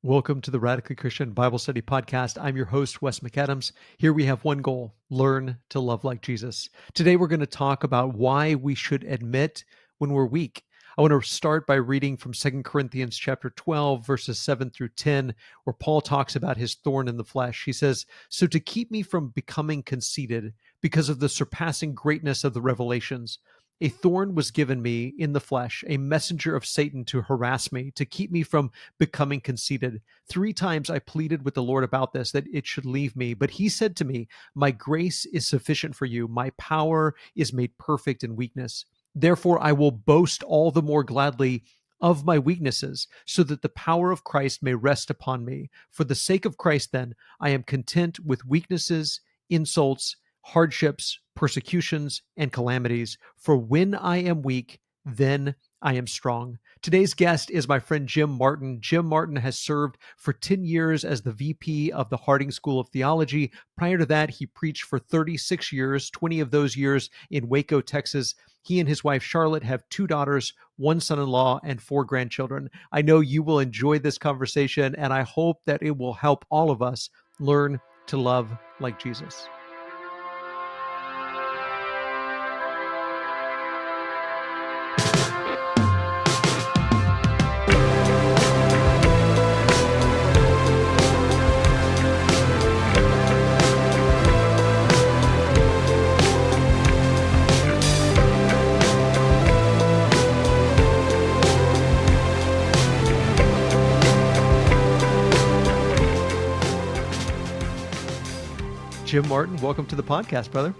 Welcome to the Radically Christian Bible Study Podcast. I'm your host, Wes McAdams. Here we have one goal: learn to love like Jesus. Today we're going to talk about why we should admit when we're weak. I want to start by reading from 2 Corinthians chapter 12, verses 7 through 10, where Paul talks about his thorn in the flesh. He says, "So to keep me from becoming conceited because of the surpassing greatness of the revelations, a thorn was given me in the flesh, a messenger of Satan to harass me, to keep me from becoming conceited. 3 times I pleaded with the Lord about this, that it should leave me. But he said to me, 'My grace is sufficient for you. My power is made perfect in weakness. Therefore, I will boast all the more gladly of my weaknesses, so that the power of Christ may rest upon me. For the sake of Christ, then, I am content with weaknesses, insults, hardships, persecutions, and calamities. For when I am weak, then I am strong.'" Today's guest is my friend Jim Martin. Jim Martin has served for 10 years as the VP of the Harding School of Theology. Prior to that, he preached for 36 years, 20 of those years in Waco, Texas. He and his wife, Charlotte, have 2 daughters, 1 son-in-law, and 4 grandchildren. I know you will enjoy this conversation, and I hope that it will help all of us learn to love like Jesus. Jim Martin, welcome to the podcast, brother.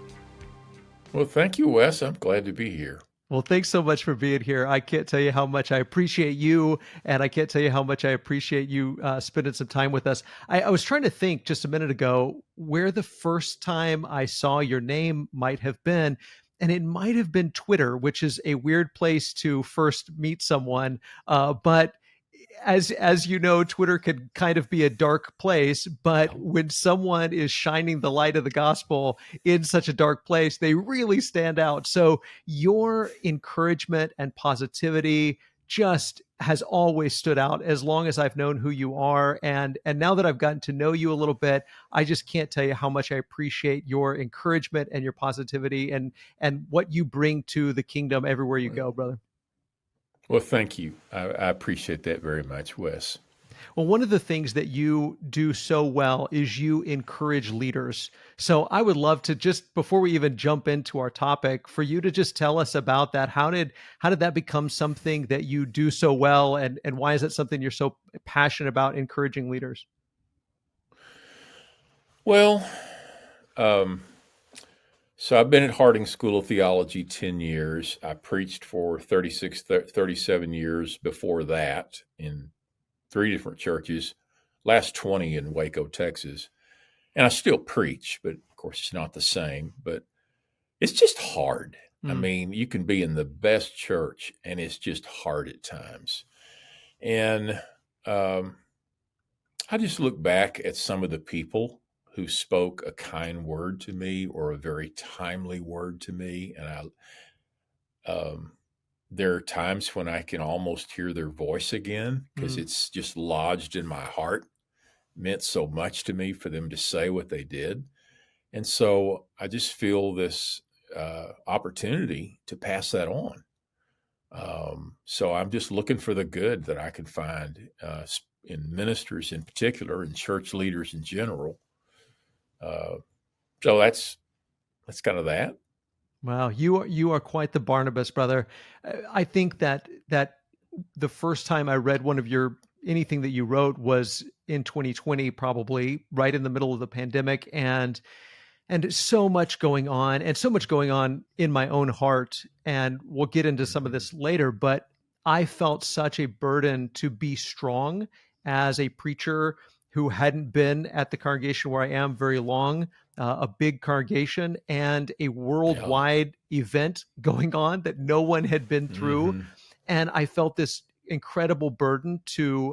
Well, thank you, Wes. I'm glad to be here. Well, thanks so much for being here. I can't tell you how much I appreciate you, and I can't tell you how much I appreciate you spending some time with us. I was trying to think just a minute ago where the first time I saw your name might have been, and it might have been Twitter, which is a weird place to first meet someone. But as you know, Twitter can kind of be a dark place, but when someone is shining the light of the gospel in such a dark place, they really stand out. So your encouragement and positivity just has always stood out as long as I've known who you are. And now that I've gotten to know you a little bit, I just can't tell you how much I appreciate your encouragement and your positivity and what you bring to the kingdom everywhere you go, brother. Well, thank you. I appreciate that very much, Wes. Well, one of the things that you do so well is you encourage leaders. So I would love to, just before we even jump into our topic, for you to just tell us about that. How did that become something that you do so well, and why is it something you're so passionate about, encouraging leaders? Well, so I've been at Harding School of Theology 10 years. I preached for 37 years before that in 3 different churches, last 20 in Waco, Texas. And I still preach, but of course it's not the same. But it's just hard. I mean, you can be in the best church and it's just hard at times. And I just look back at some of the people who spoke a kind word to me or a very timely word to me. And there are times when I can almost hear their voice again because it's just lodged in my heart. It meant so much to me for them to say what they did. And so I just feel this opportunity to pass that on. So I'm just looking for the good that I can find in ministers in particular and church leaders in general. So that's kind of that. Wow, you are quite the Barnabas, brother. I think that the first time I read one of anything that you wrote was in 2020, probably right in the middle of the pandemic, and so much going on, and so much going on in my own heart. And we'll get into some of this later, but I felt such a burden to be strong as a preacher who hadn't been at the congregation where I am very long, a big congregation and a worldwide event going on that no one had been through. And I felt this incredible burden to,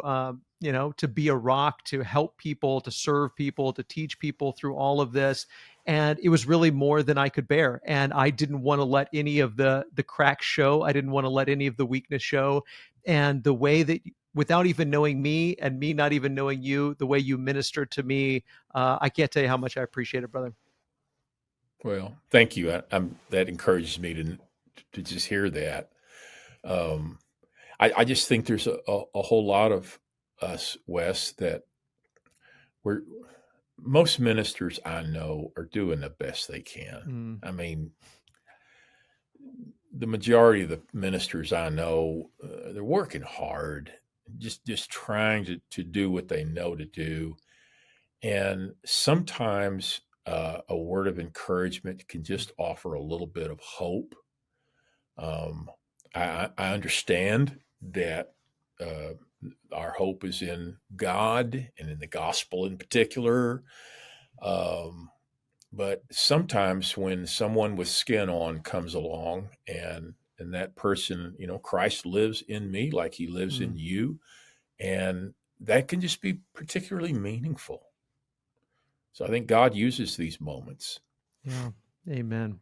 to be a rock, to help people, to serve people, to teach people through all of this. And it was really more than I could bear. And I didn't want to let any of the cracks show. I didn't want to let any of the weakness show. And the way that without even knowing me and me not even knowing you, the way you ministered to me, I can't tell you how much I appreciate it, brother. Well, thank you. That encourages me to just hear that. Um, I just think there's a whole lot of us, Wes, that we're most ministers I know are doing the best they can. Mm, I mean, the majority of the ministers I know, they're working hard, just trying to do what they know to do, and sometimes a word of encouragement can just offer a little bit of hope. Um, I understand that uh, our hope is in God and in the gospel in particular. Um, but sometimes when someone with skin on comes along and that person, Christ lives in me like he lives in mm, you, and that can just be particularly meaningful. So I think God uses these moments. yeah. Amen.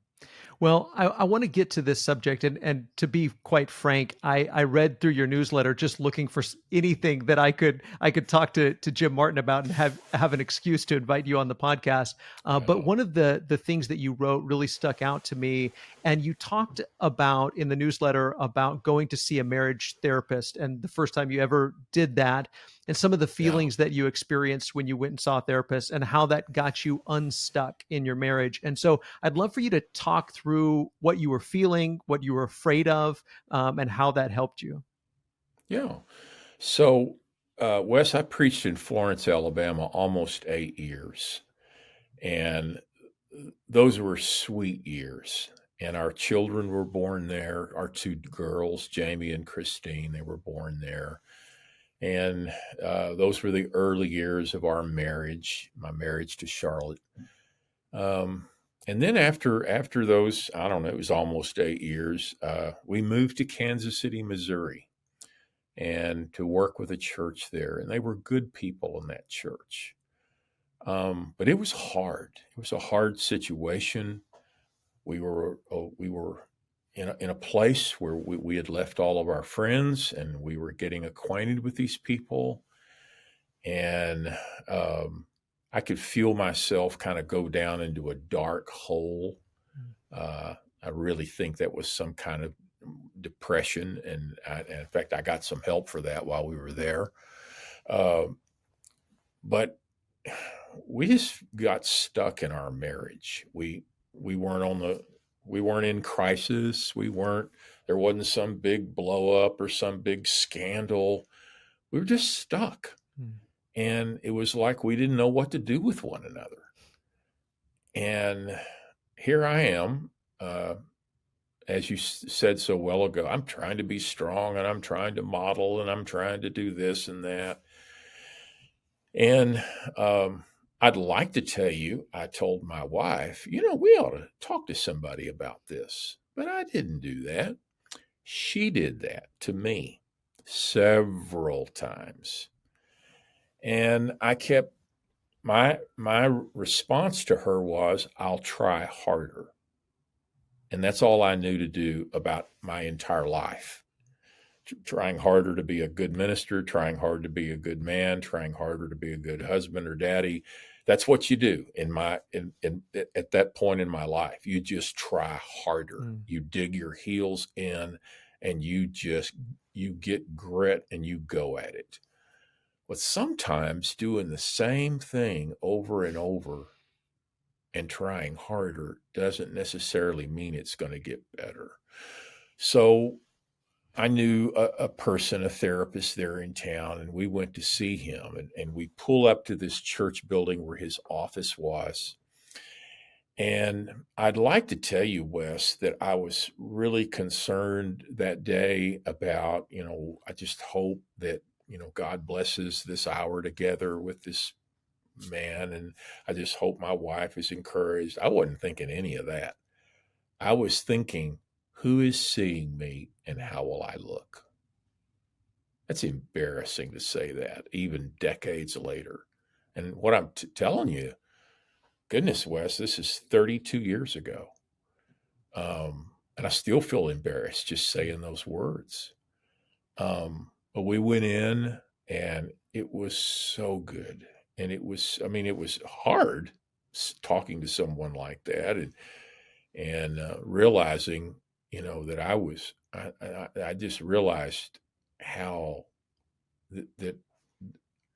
Well, I want to get to this subject, and to be quite frank, I read through your newsletter just looking for anything that I could talk to Jim Martin about and have an excuse to invite you on the podcast. But Oh, one of the things that you wrote really stuck out to me, and you talked about in the newsletter about going to see a marriage therapist, and the first time you ever did that, and some of the yeah. feelings that you experienced when you went and saw a therapist, and how that got you unstuck in your marriage. And so I'd love for you to talk through what you were feeling, what you were afraid of, and how that helped you. Yeah. So, Wes, I preached in Florence, Alabama, almost 8 years. And those were sweet years. And our children were born there. Our two girls, Jamie and Christine, they were born there. And those were the early years of our marriage, my marriage to Charlotte. Um, and then after those, I don't know, it was almost 8 years. We moved to Kansas City, Missouri, and to work with a church there. And they were good people in that church. But it was hard. It was a hard situation. We were in a place where we had left all of our friends, and we were getting acquainted with these people, and I could feel myself kind of go down into a dark hole. I really think that was some kind of depression, and in fact, I got some help for that while we were there. Uh, but we just got stuck in our marriage. We weren't on the we weren't in crisis. We weren't There wasn't some big blow up or some big scandal. We were just stuck. Mm, And it was like we didn't know what to do with one another. And here I am, uh, as you said so well ago, I'm trying to be strong and I'm trying to model and I'm trying to do this and that. And I'd like to tell you, I told my wife, we ought to talk to somebody about this. But I didn't do that. She did that to me several times. And I kept my response to her was, I'll try harder. And that's all I knew to do about my entire life. Trying harder to be a good minister, trying hard to be a good man, trying harder to be a good husband or daddy. That's what you do at that point in my life. You just try harder. mm, You dig your heels in and you get grit and you go at it. But sometimes doing the same thing over and over and trying harder doesn't necessarily mean it's going to get better. So I knew a person, a therapist there in town, and we went to see him. And we pull up to this church building where his office was. And I'd like to tell you, Wes, that I was really concerned that day about, I just hope that, God blesses this hour together with this man. And I just hope my wife is encouraged. I wasn't thinking any of that. I was thinking, who is seeing me and how will I look? That's embarrassing to say that, even decades later. And what I'm telling you, goodness, Wes, this is 32 years ago. And I still feel embarrassed just saying those words. But we went in and it was so good. And it was hard talking to someone like that and realizing, that I just realized how that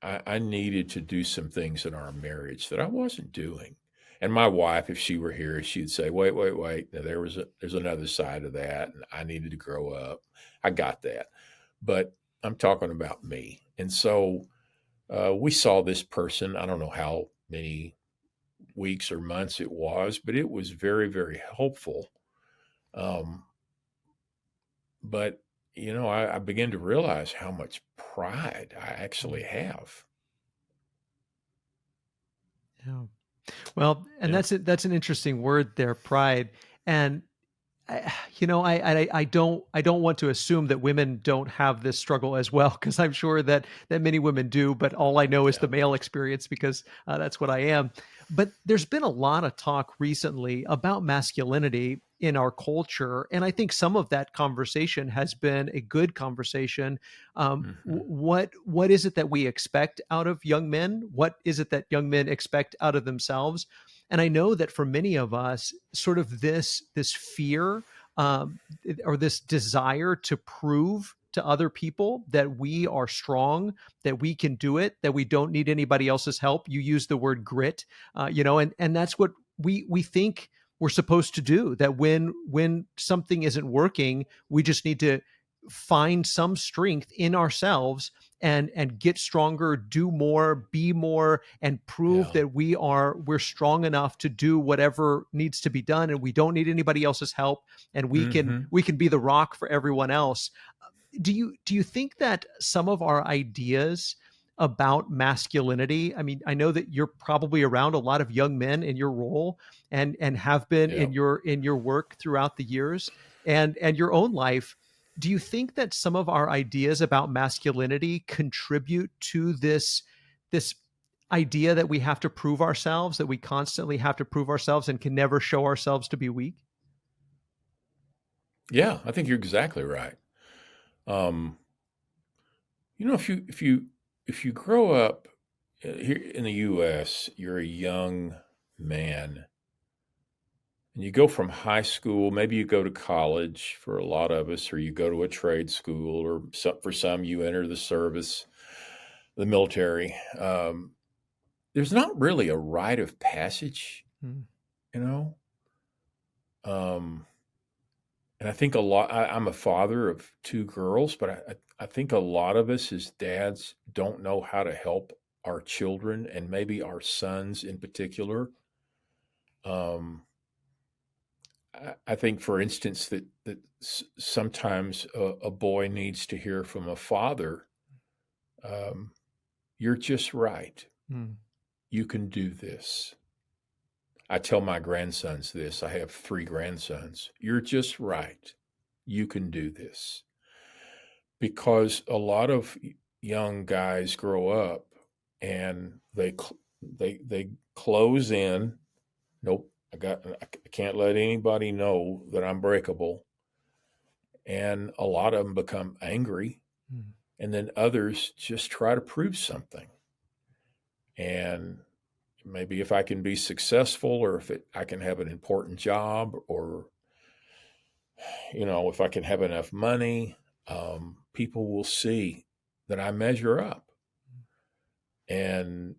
I needed to do some things in our marriage that I wasn't doing. And my wife, if she were here, she'd say, "Wait, wait, wait. Now, there's another side of that, and I needed to grow up." I got that, but I'm talking about me. And so we saw this person. I don't know how many weeks or months it was, but it was very, very helpful. Um, but I began to realize how much pride I actually Mm. have. Yeah. Well, and Yeah. that's an interesting word there, pride. And I don't want to assume that women don't have this struggle as well, because I'm sure that many women do. But all I know is Yeah. the male experience, because that's what I am. But there's been a lot of talk recently about masculinity in our culture, and I think some of that conversation has been a good conversation. Hmm. What is it that we expect out of young men? What is it that young men expect out of themselves? And I know that for many of us, sort of this fear, or this desire to prove to other people that we are strong, that we can do it, that we don't need anybody else's help. You use the word grit, and that's what we think we're supposed to do. That when something isn't working, we just need to find some strength in ourselves and get stronger, do more, be more, and prove Yeah. that we're strong enough to do whatever needs to be done, and we don't need anybody else's help, and Hmm. we can be the rock for everyone else. Do you think that some of our ideas about masculinity, I mean, I know that you're probably around a lot of young men in your role, and have been Yeah. in your work throughout the years, and your own life. Do you think that some of our ideas about masculinity contribute to this idea that we have to prove ourselves, that we constantly have to prove ourselves and can never show ourselves to be weak? Yeah. I think you're exactly right. Um, if you grow up here in the U.S., you're a young man, and you go from high school. Maybe you go to college for a lot of us, or you go to a trade school, or for some you enter the service, the military. There's not really a rite of passage, Mm, you know. Um, and I think a lot. I'm a father of two girls, but I think a lot of us as dads don't know how to help our children, and maybe our sons in particular. Um, I think, for instance, that sometimes a boy needs to hear from a father, um, "You're just right. mm, You can do this." I tell my grandsons this. I have three grandsons. "You're just right. You can do this." Because a lot of young guys grow up and they close in. Nope, I can't let anybody know that I'm breakable. And a lot of them become angry, mm, and then others just try to prove something. And maybe if I can be successful, or I can have an important job, or if I can have enough money, people will see that I measure up. And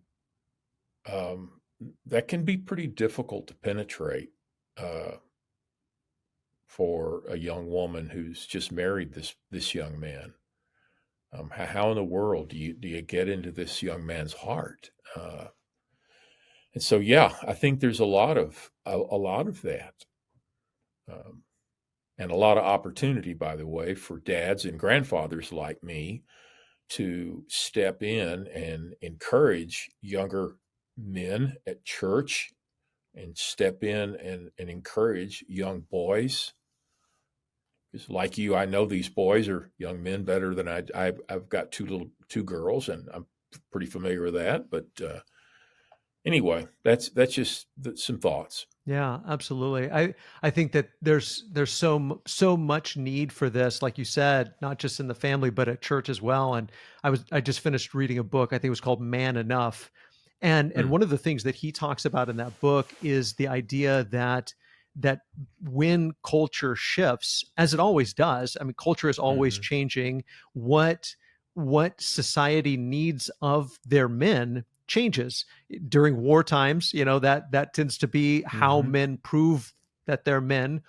um, that can be pretty difficult to penetrate uh, for a young woman who's just married this young man. How in the world do you get into this young man's heart? And so, yeah, I think there's a lot of that, um, and a lot of opportunity, by the way, for dads and grandfathers like me to step in and encourage younger men at church, and step in and encourage young boys. Because, like you, I know these boys are young men better than I've got two girls, and I'm pretty familiar with that. But Anyway, that's just some thoughts. Yeah, absolutely. I think that there's so much need for this, like you said, not just in the family but at church as well. And I just finished reading a book. I think it was called Man Enough, and Hmm. one of the things that he talks about in that book is the idea that when culture shifts, as it always does. I mean, culture is always Hmm. changing. What what society needs of their men changes during war times. That tends to be how Hmm. men prove that they're men.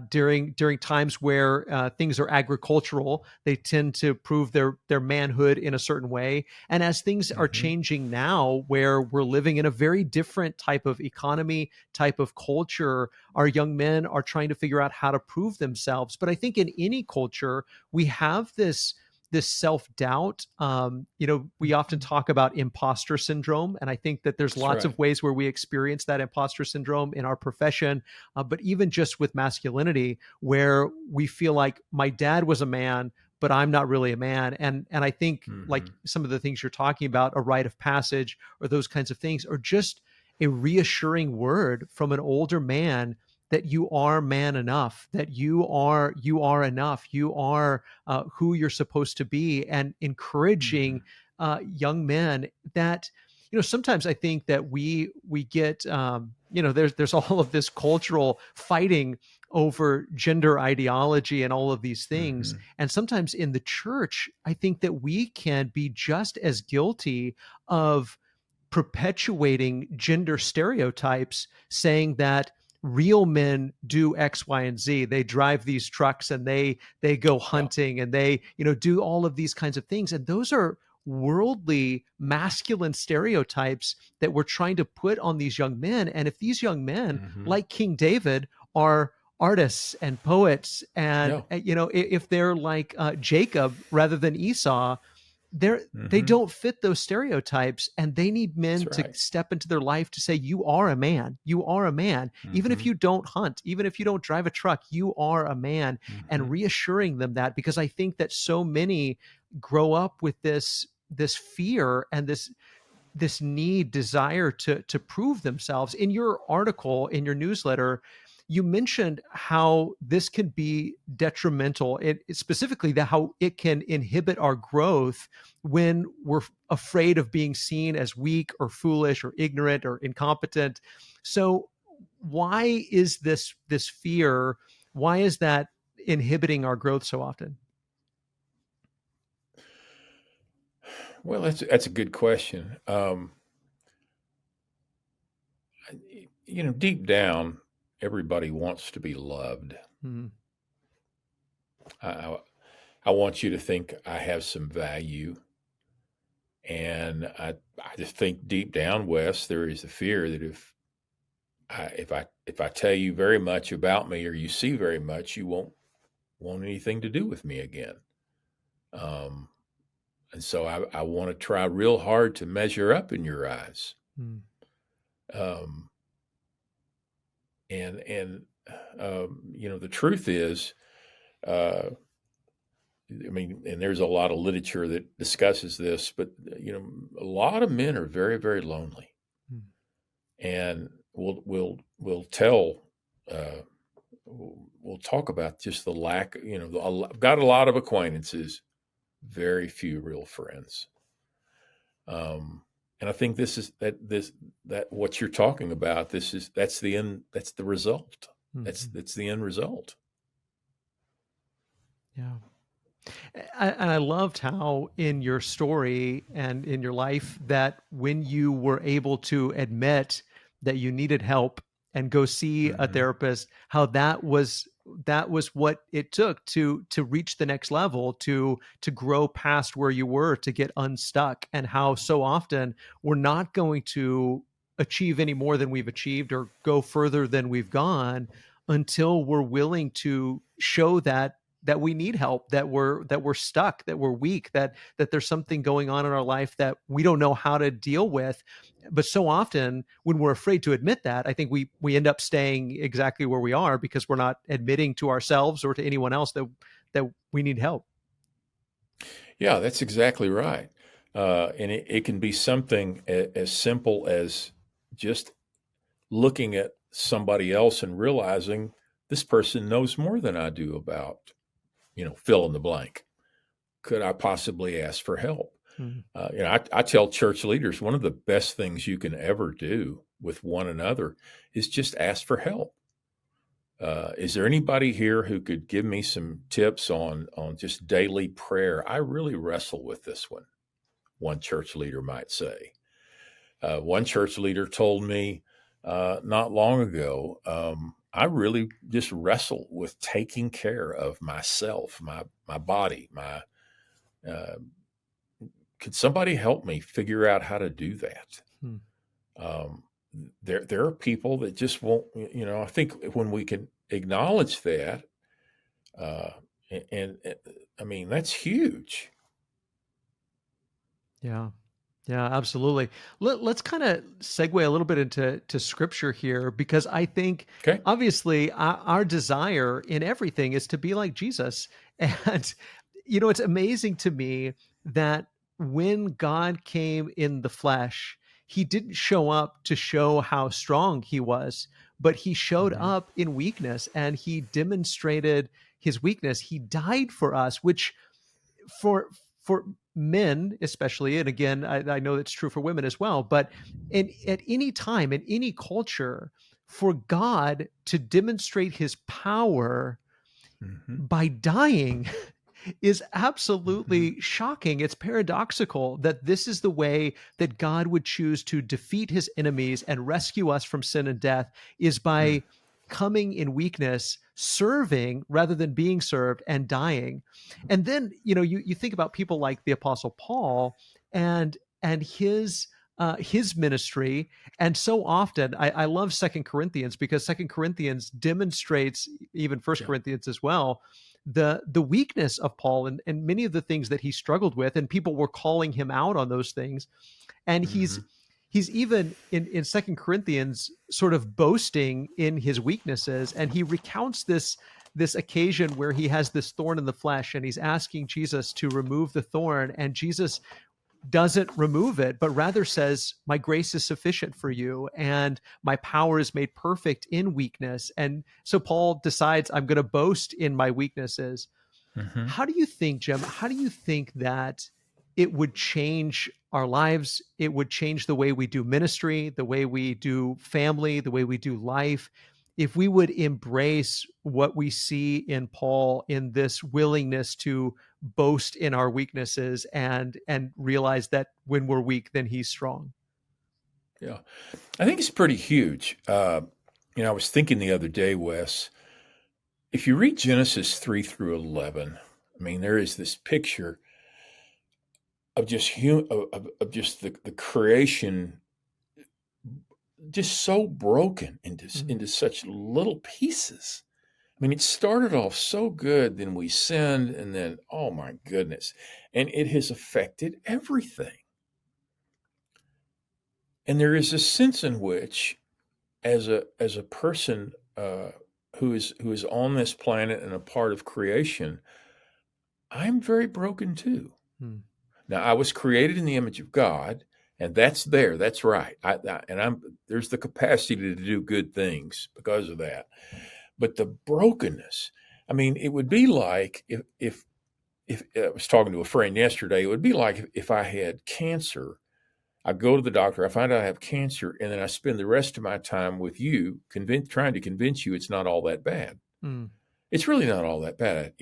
During times where things are agricultural, they tend to prove their manhood in a certain way. And as things are Hmm. changing now, where we're living in a very different type of economy, type of culture, our young men are trying to figure out how to prove themselves. But I think in any culture, we have this self-doubt. We often talk about imposter syndrome, and I think that there's That's lots right. of ways where we experience that imposter syndrome in our profession. But even just with masculinity, where we feel like my dad was a man, but I'm not really a man. And I think, like, Hmm. some of the things you're talking about, a rite of passage or those kinds of things, are just a reassuring word from an older man that you are man enough, that you are enough, you are who you're supposed to be, and encouraging Hmm. young men that, sometimes I think that we get, there's all of this cultural fighting over gender ideology and all of these things. Hmm. And sometimes in the church, I think that we can be just as guilty of perpetuating gender stereotypes, saying that real men do X, Y, and Z. They drive these trucks and they go Yeah. hunting and they, do all of these kinds of things. And those are worldly masculine stereotypes that we're trying to put on these young men. And if these young men, Hmm. like King David, are artists and poets, and Yeah. if they're like Jacob rather than Esau, they Hmm. don't fit those stereotypes, and they need That's men to right. step into their life to say, you are a man, you are a man, even if Hmm. you don't hunt, even if you don't drive a truck, you are a man. And Hmm. reassuring them that, because I think that so many grow up with this fear and this need, desire to prove themselves. In your article, in your newsletter, you mentioned how this can be detrimental. Specifically, that how it can inhibit our growth when we're afraid of being seen as weak or foolish or ignorant or incompetent. So why is this fear, why is that inhibiting our growth so often? Well, that's a good question. Deep down, everybody wants to be loved. Hmm. I, I, I want you to think I have some value, and I just think deep down, Wes, there is a fear that if I tell you very much about me or you see very much, you won't want anything to do with me again. Um, and so I want to try real hard to measure up in your eyes. Hmm. Um, and the truth is, uh, I mean, and there's a lot of literature that discusses this, but a lot of men are very, very lonely, Hmm. and we'll tell. Uh, we'll talk about just the lack. I've got a lot of acquaintances, very few real friends. Um, and I think that what you're talking about. That's the end. That's the result. That's Hmm. that's the end result. Yeah. And I loved how in your story and in your life, that when you were able to admit that you needed help and go see a Hmm. therapist, how that was what it took to reach the next level, to grow past where you were, to get unstuck. And how so often we're not going to achieve any more than we've achieved or go further than we've gone until we're willing to show that we need help, that we're stuck, that we're weak, that there's something going on in our life that we don't know how to deal with. But so often when we're afraid to admit that, I think we end up staying exactly where we are, because we're not admitting to ourselves or to anyone else that we need help. Yeah, that's exactly right. And it can be something as simple as just looking at somebody else and realizing this person knows more than I do about, fill in the blank. Could I possibly ask for help? Mm. I tell church leaders one of the best things you can ever do with one another is just ask for help. Is there anybody here who could give me some tips on just daily prayer? I really wrestle with this one. One church leader might say. One church leader told me not long ago, I really just wrestle with taking care of myself, my body, uh, could somebody help me figure out how to do that? Hmm. Um, there are people that just won't. I think when we can acknowledge that, uh, and I mean that's huge. Yeah. Yeah, absolutely. Let's kind of segue a little bit into scripture here, because I think Okay. obviously our desire in everything is to be like Jesus. And, it's amazing to me that when God came in the flesh, he didn't show up to show how strong he was, but he showed Hmm. up in weakness and he demonstrated his weakness. He died for us, which for men especially, and again I know it's true for women as well, but at any time in any culture, for God to demonstrate his power Hmm. by dying is Hmm. absolutely shocking. It's paradoxical that this is the way that God would choose to defeat his enemies and rescue us from sin and death, is by coming in weakness, serving rather than being served, and dying. And then, you think about people like the Apostle Paul and his ministry. And so often I love Second Corinthians, because Second Corinthians demonstrates, even First Yeah. Corinthians as well, the weakness of Paul and many of the things that he struggled with, and people were calling him out on those things. And he's Hmm. he's even in Second Corinthians sort of boasting in his weaknesses, and he recounts this occasion where he has this thorn in the flesh and he's asking Jesus to remove the thorn, and Jesus doesn't remove it, but rather says, my grace is sufficient for you, and my power is made perfect in weakness. And so Paul decides, I'm going to boast in my weaknesses. Hmm. How do you think, Jim, how do you think that it would change our lives? It would change the way we do ministry, the way we do family, the way we do life, if we would embrace what we see in Paul, in this willingness to boast in our weaknesses and realize that when we're weak, then he's strong. Yeah. I think it's pretty huge. I was thinking the other day, Wes, if you read Genesis 3 through 11, I mean, there is this picture of just of just the creation, just so broken Mhm. into such little pieces. I mean, it started off so good, then we sinned, and then oh my goodness, and it has affected everything. And there is a sense in which, as a person who is on this planet and a part of creation, I'm very broken too. Mm. Now, I was created in the image of God, and that's there. That's right. And there's the capacity to do good things because of that. But the brokenness, I mean, it would be like if I was talking to a friend yesterday, it would be like if I had cancer. I go to the doctor, I find out I have cancer, and then I spend the rest of my time with you, trying to convince you it's not all that bad. Mm. It's really not all that bad,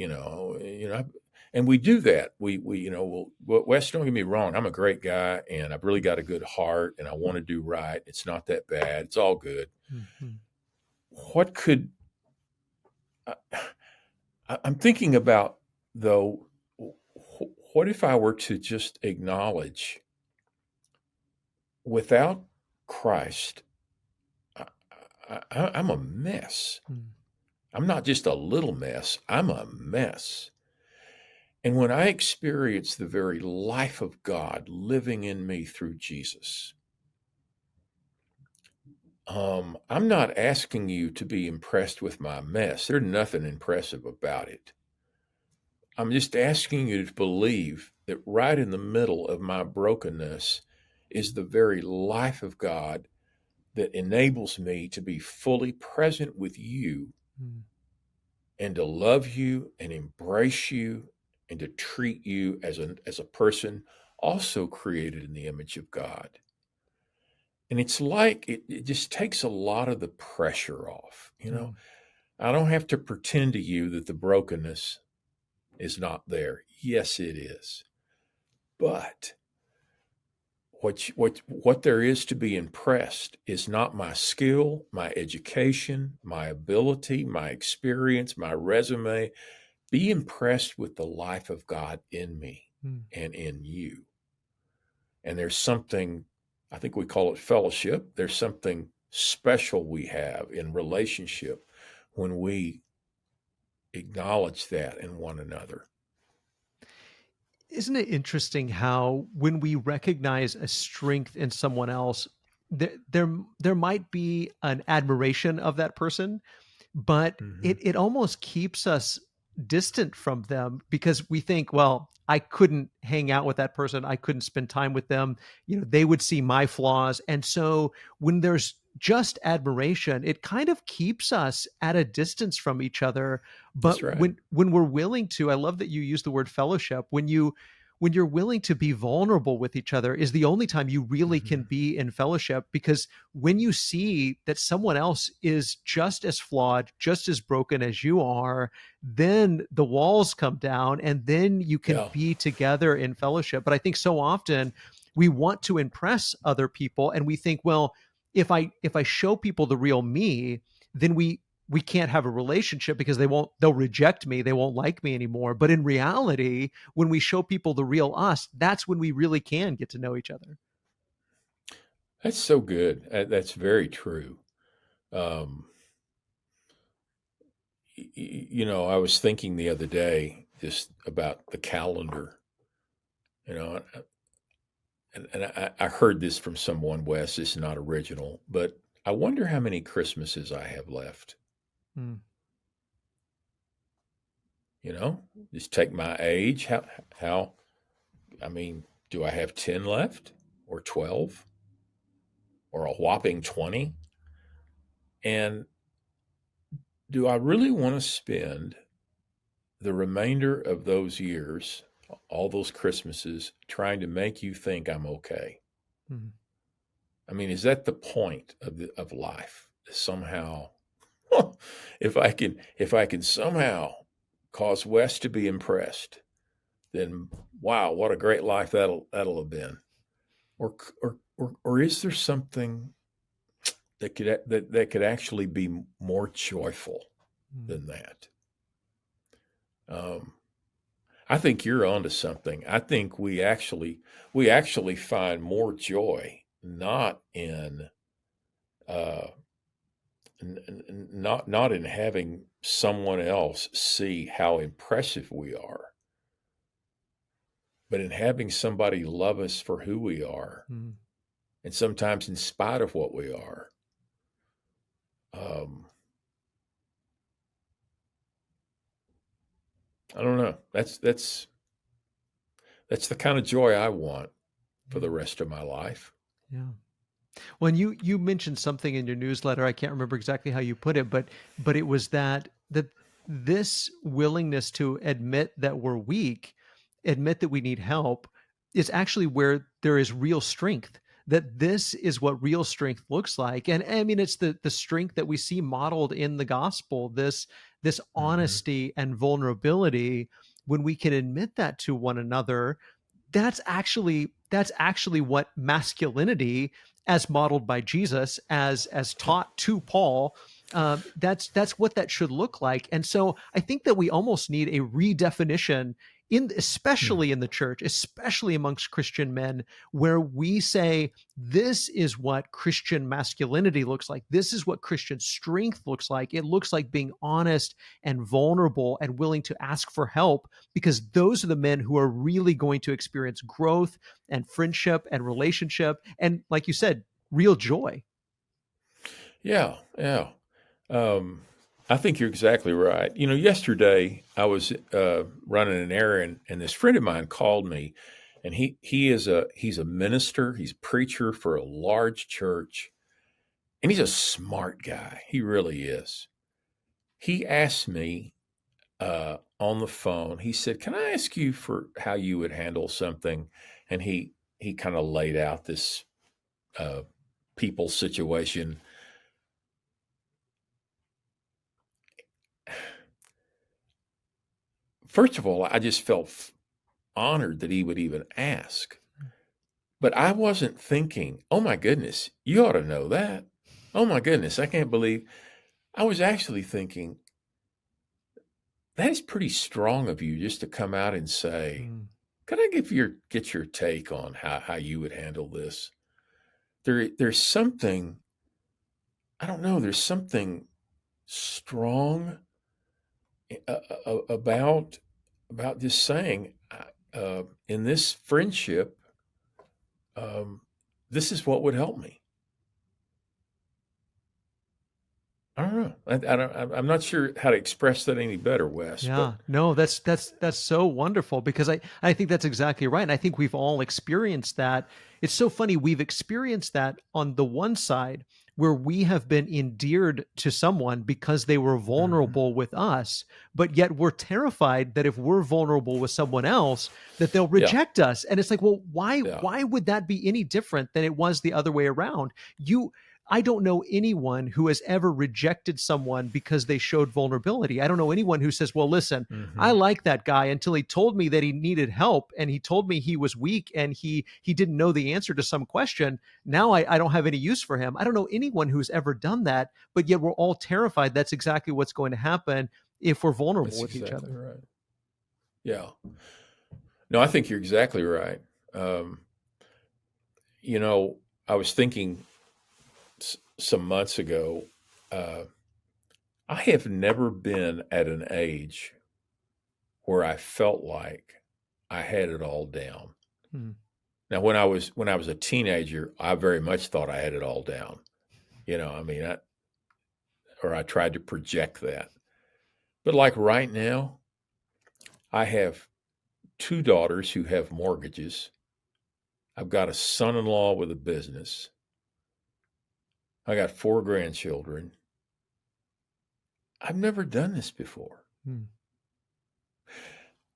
and we do that. We well, Wes, don't get me wrong. I'm a great guy, and I've really got a good heart, and I want to do right. It's not that bad. It's all good. Mhm. What could I, I'm thinking about though? What if I were to just acknowledge, without Christ, I, I'm a mess. Mm. I'm not just a little mess. I'm a mess. And when I experience the very life of God living in me through Jesus, I'm not asking you to be impressed with my mess. There's nothing impressive about it. I'm just asking you to believe that right in the middle of my brokenness is the very life of God that enables me to be fully present with you Mm. and to love you and embrace you and to treat you as a person also created in the image of God. And it's like it just takes a lot of the pressure off. Mm. I don't have to pretend to you that the brokenness is not there. Yes, it is. But what there is to be impressed is not my skill, my education, my ability, my experience, my resume. Be impressed with the life of God in me Mm. and in you. And there's something, I think we call it fellowship. There's something special we have in relationship when we acknowledge that in one another. Isn't it interesting how when we recognize a strength in someone else, there might be an admiration of that person, but Mm-hmm. it almost keeps us distant from them because we think, well, I couldn't hang out with that person. I couldn't spend time with them. They would see my flaws. And so when there's just admiration, it kind of keeps us at a distance from each other. But That's right. when we're willing to, I love that you use the word fellowship. When you're willing to be vulnerable with each other is the only time you really Mm-hmm. can be in fellowship, because when you see that someone else is just as flawed, just as broken as you are, then the walls come down and then you can Yeah. be together in fellowship. But I think so often we want to impress other people and we think, well, if I show people the real me, then we can't have a relationship because they'll reject me, they won't like me anymore. But in reality, when we show people the real us, that's when we really can get to know each other. That's so good. That's very true. Um, I was thinking the other day just about the calendar, you know, and I heard this from someone, Wes. This is not original, but I wonder how many Christmases I have left. Mm. Just take my age. How, I mean, do I have 10 left or 12 or a whopping 20? And do I really want to spend the remainder of those years, all those Christmases, trying to make you think I'm okay? Mm. I mean, is that the point of life? Somehow, if I can somehow cause Wes to be impressed, then wow, what a great life that'll have been. Or is there something that could actually be more joyful Mm. than that? Um, I think you're onto something. I think we actually find more joy not in uh, not in having someone else see how impressive we are, but in having somebody love us for who we are, Mm. and sometimes in spite of what we are. Um, I don't know. That's the kind of joy I want for Yeah. the rest of my life. Yeah. Well, and you mentioned something in your newsletter. I can't remember exactly how you put it, but it was that this willingness to admit that we're weak, admit that we need help, is actually where there is real strength. That this is what real strength looks like, and I mean it's the strength that we see modeled in the gospel. This Mm-hmm. honesty and vulnerability, when we can admit that to one another, that's actually what masculinity, as modeled by Jesus, as Yeah. taught to Paul, that's what that should look like. And so I think that we almost need a redefinition Hmm. especially in the church, especially amongst Christian men, where we say this is what Christian masculinity looks like. This is what Christian strength looks like. It looks like being honest and vulnerable and willing to ask for help, because those are the men who are really going to experience growth and friendship and relationship. And like you said, real joy. Yeah. Yeah. Um, I think you're exactly right. Yesterday I was running an errand, and this friend of mine called me, and he's a minister, he's a preacher for a large church, and he's a smart guy. He really is. He asked me on the phone. He said, "Can I ask you for how you would handle something?" And he kind of laid out this uh, people situation. First of all, I just felt honored that he would even ask. But I wasn't thinking, "Oh my goodness, you ought to know that. Oh my goodness, I can't believe." I was actually thinking, that is pretty strong of you just to come out and say, Mm. "Can I get your take on how you would handle this?" There's something, I don't know, there's something strong about just saying, in this friendship, um, this is what would help me. I don't know. I'm not sure how to express that any better, Wes. Yeah, But no, that's so wonderful because I think that's exactly right. And I think we've all experienced that. It's so funny. We've experienced that on the one side where we have been endeared to someone because they were Mhm. vulnerable with us, but yet we're terrified that if we're vulnerable with someone else, that they'll Yeah, reject us. And it's like, well, why yeah, why would that be any different than it was the other way around? You I don't know anyone who has ever rejected someone because they showed vulnerability. I don't know anyone who says, well, listen, I hmm, like that guy until he told me that he needed help and he told me he was weak and he didn't know the answer to some question. Now I don't have any use for him. I don't know anyone who's ever done that, but yet we're all terrified that's exactly what's going to happen if we're vulnerable that's with each exactly other. right. Yeah. No, I think you're exactly right. Um, you know, I was thinking some months ago, uh, I have never been at an age where I felt like I had it all down. Hmm. Now, when I was a teenager, I very much thought I had it all down. I mean, or I tried to project that. But like right now, I have two daughters who have mortgages. I've got a son-in-law with a business. I got four grandchildren. I've never done this before. Hmm.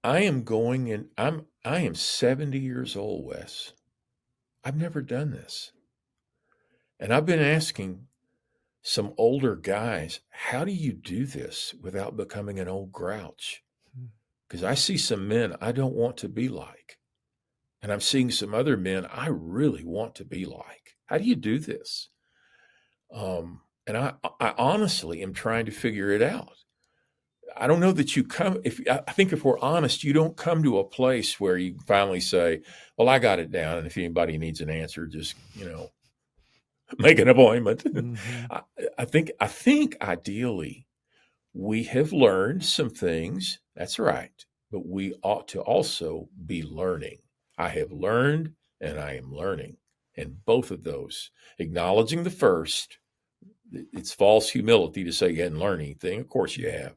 I am 70 years old, Wes. I've never done this. And I've been asking some older guys, how do you do this without becoming an old grouch? Hmm. Because I see some men I don't want to be like. And I'm seeing some other men I really want to be like. How do you do this? And I honestly am trying to figure it out. I don't know that you come, if I think if we're honest, you don't come to a place where you finally say, well, I got it down. And if anybody needs an answer, just, make an appointment. Hmm. I, I think ideally we have learned some things. That's right. But we ought to also be learning. I have learned and I am learning. And both of those, acknowledging the first, it's false humility to say you hadn't learned anything. Of course you have.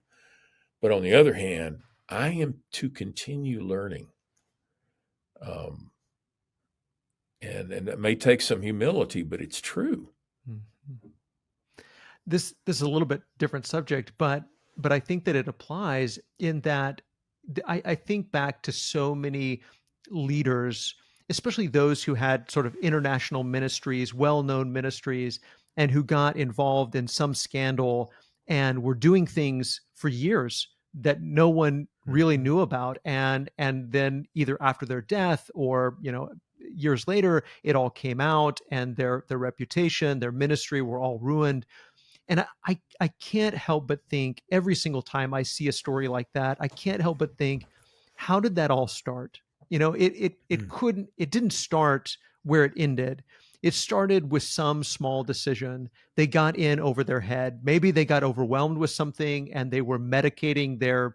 But on the other hand, I am to continue learning. Um, and it may take some humility, but it's true. Hmm. This is a little bit different subject, but I think that it applies in that I think back to so many leaders, especially those who had sort of international ministries, well-known ministries, and who got involved in some scandal and were doing things for years that no one really Mm-hmm. knew about, and then either after their death or years later it all came out and their reputation, their ministry were all ruined. And I can't help but think every single time I see a story like that, I can't help but think, how did that all start? It didn't start where it ended. It started with some small decision. They got in over their head. Maybe they got overwhelmed with something and they were medicating their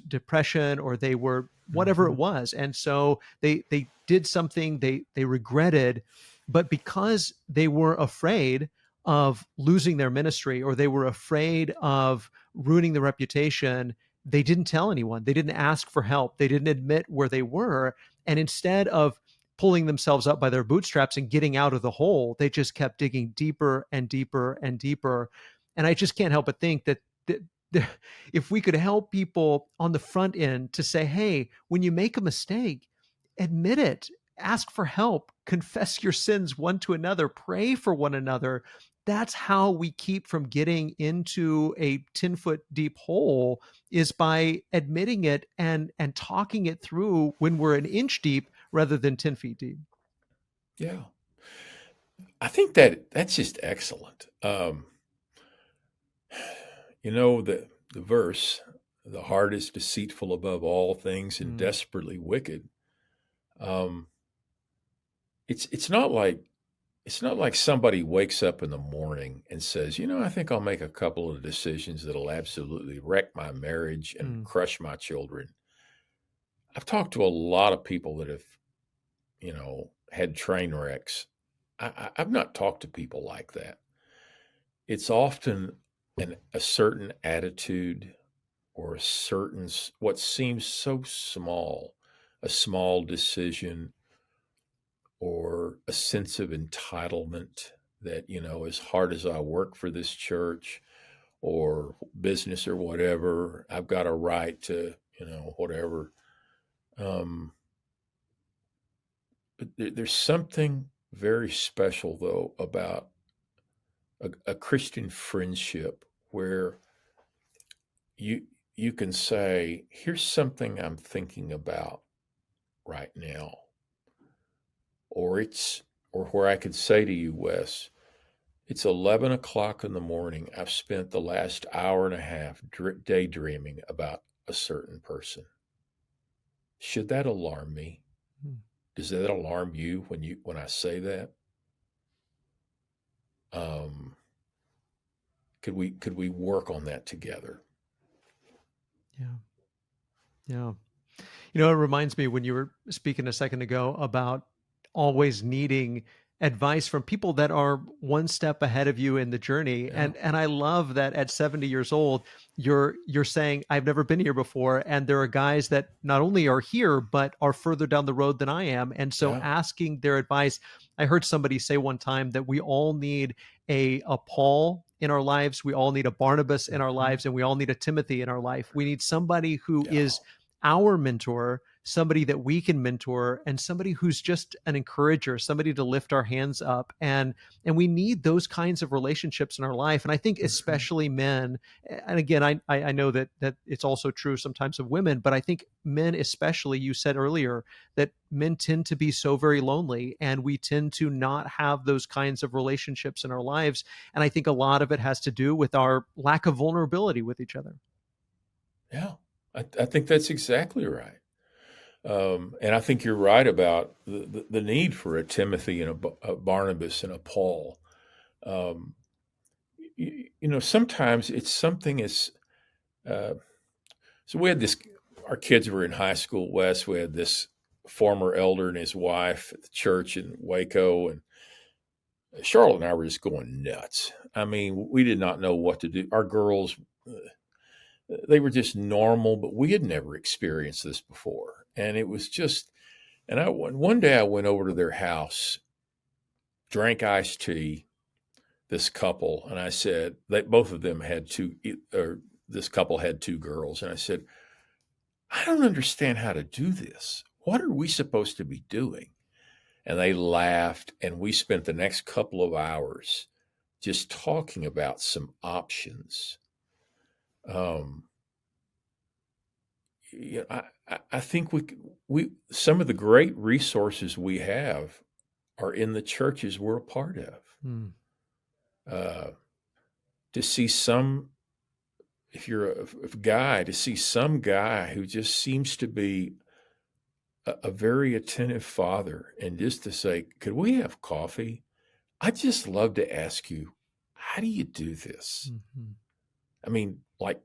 depression, or they were whatever it Mm-hmm. was. And so they did something they regretted, but because they were afraid of losing their ministry, or they were afraid of ruining the reputation, they didn't tell anyone. They didn't ask for help. They didn't admit where they were. And instead of pulling themselves up by their bootstraps and getting out of the hole. They just kept digging deeper and deeper and deeper. And I just can't help but think that if we could help people on the front end to say, hey, when you make a mistake, admit it, ask for help, confess your sins one to another, pray for one another. That's how we keep from getting into a 10-foot deep hole, is by admitting it and talking it through when we're an inch deep rather than 10 feet deep. Yeah. I think that's just excellent. The verse, the heart is deceitful above all things and desperately wicked. It's not like somebody wakes up in the morning and says, I think I'll make a couple of decisions that'll absolutely wreck my marriage and crush my children. I've talked to a lot of people that have, had train wrecks. I've not talked to people like that. It's often a certain attitude or what seems so small, a small decision or a sense of entitlement that, as hard as I work for this church or business or whatever, I've got a right to, whatever. But there's something very special, though, about a Christian friendship where you can say, here's something I'm thinking about right now. Or where I could say to you, Wes, it's 11 o'clock in the morning. I've spent the last hour and a half daydreaming about a certain person. Should that alarm me? Does that alarm you when I say that? Could we work on that together? Yeah. Yeah. It reminds me when you were speaking a second ago about always needing advice from people that are one step ahead of you in the journey. Yeah. And I love that at 70 years old, you're saying, I've never been here before. And there are guys that not only are here, but are further down the road than I am. And so Yeah. asking their advice. I heard somebody say one time that we all need a Paul in our lives. We all need a Barnabas in our lives, and we all need a Timothy in our life. We need somebody who is our mentor, somebody that we can mentor, and somebody who's just an encourager, somebody to lift our hands up. And we need those kinds of relationships in our life. And I think especially men, and again, I know that it's also true sometimes of women, but I think men especially, you said earlier that men tend to be so very lonely, and we tend to not have those kinds of relationships in our lives. And I think a lot of it has to do with our lack of vulnerability with each other. Yeah. I think that's exactly right. And I think you're right about the need for a Timothy and a Barnabas and a Paul. Sometimes it's something as so we had this. Our kids were in high school, Wes. We had this former elder and his wife at the church in Waco, and Charlotte and I were just going nuts. I mean, we did not know what to do. Our girls, they were just normal, but we had never experienced this before, and it was just. And one day I went over to their house, drank iced tea. This couple, and I said that both of them had this couple had two girls, and I said, I don't understand how to do this. What are we supposed to be doing? And they laughed, and we spent the next couple of hours just talking about some options. I think we some of the great resources we have are in the churches we're a part of. To see if you're a guy, to see some guy who just seems to be a very attentive father, and just to say, could we have coffee? I'd just love to ask you, how do you do this? I mean, like,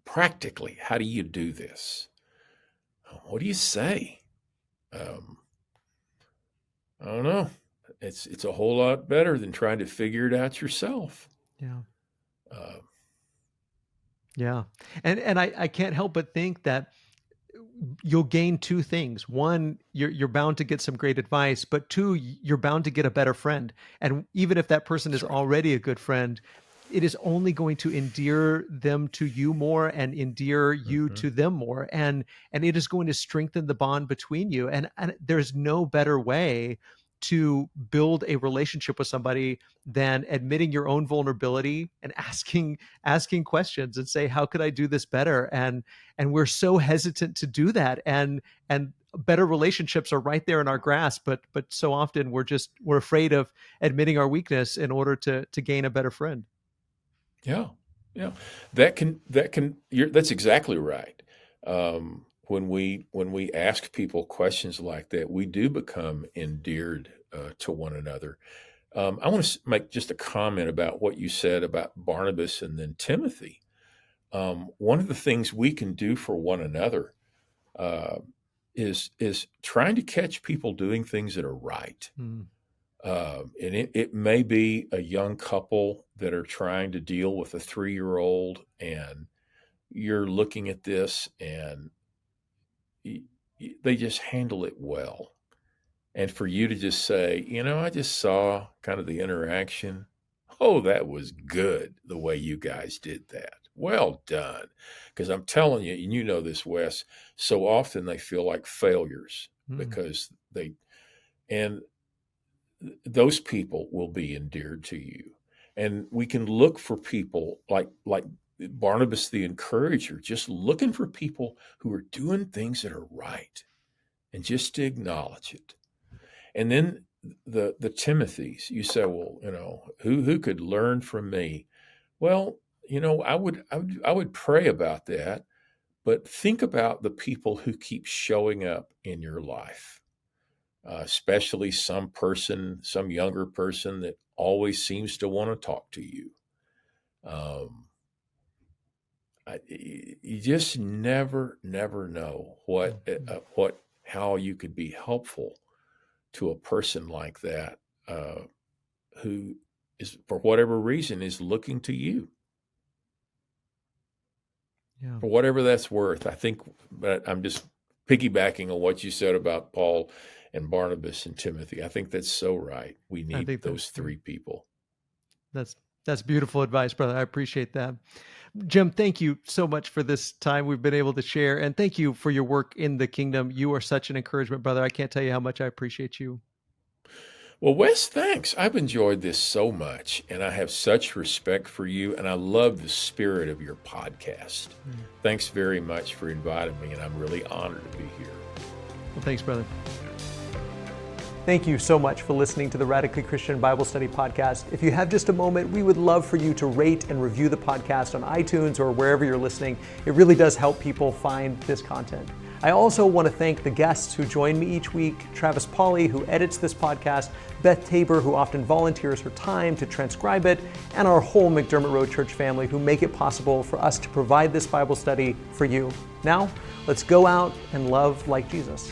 practically, how do you do this? What do you say? I don't know. It's a whole lot better than trying to figure it out yourself. Yeah. Yeah. And I can't help but think that you'll gain two things. One, you're bound to get some great advice, but two, you're bound to get a better friend. And even if that person is That's right. already a good friend, it is only going to endear them to you more and endear you Hmm. to them more. And it is going to strengthen the bond between you. And there's no better way to build a relationship with somebody than admitting your own vulnerability and asking questions and say, how could I do this better? And we're so hesitant to do that, and better relationships are right there in our grasp, but so often we're afraid of admitting our weakness in order to gain a better friend. Yeah, yeah. That's exactly right. When we ask people questions like that, we do become endeared to one another. I want to make just a comment about what you said about Barnabas and then Timothy. One of the things we can do for one another uh, is trying to catch people doing things that are right. Mm. And it may be a young couple that are trying to deal with a 3-year-old, and you're looking at this, and they just handle it well. And for you to just say, I just saw kind of the interaction. Oh, that was good the way you guys did that. Well done. Because I'm telling you, and you know this, Wes, so often they feel like failures Mm. because and those people will be endeared to you. And we can look for people like Barnabas the encourager, just looking for people who are doing things that are right and just to acknowledge it. And then the Timothys, you say, well, who could learn from me? Well, I would pray about that, but think about the people who keep showing up in your life, especially some younger person that always seems to want to talk to you. Um, you just never know Mhm. how you could be helpful to a person like that, who is, for whatever reason, is looking to you Yeah, for whatever that's worth. I think, but I'm just piggybacking on what you said about Paul and Barnabas and Timothy. I think that's so right. We I need think that those three people. that's that's beautiful advice, brother. I appreciate that. Jim, thank you so much for this time we've been able to share, and thank you for your work in the kingdom. You are such an encouragement, brother. I can't tell you how much I appreciate you. Well, Wes, thanks. I've enjoyed this so much, and I have such respect for you, and I love the spirit of your podcast. Mm. Thanks very much for inviting me, and I'm really honored to be here. Well, thanks, brother. Thank you so much for listening to the Radically Christian Bible Study Podcast. If you have just a moment, we would love for you to rate and review the podcast on iTunes or wherever you're listening. It really does help people find this content. I also want to thank the guests who join me each week, Travis Pauly, who edits this podcast, Beth Tabor, who often volunteers her time to transcribe it, and our whole McDermott Road Church family who make it possible for us to provide this Bible study for you. Now, let's go out and love like Jesus.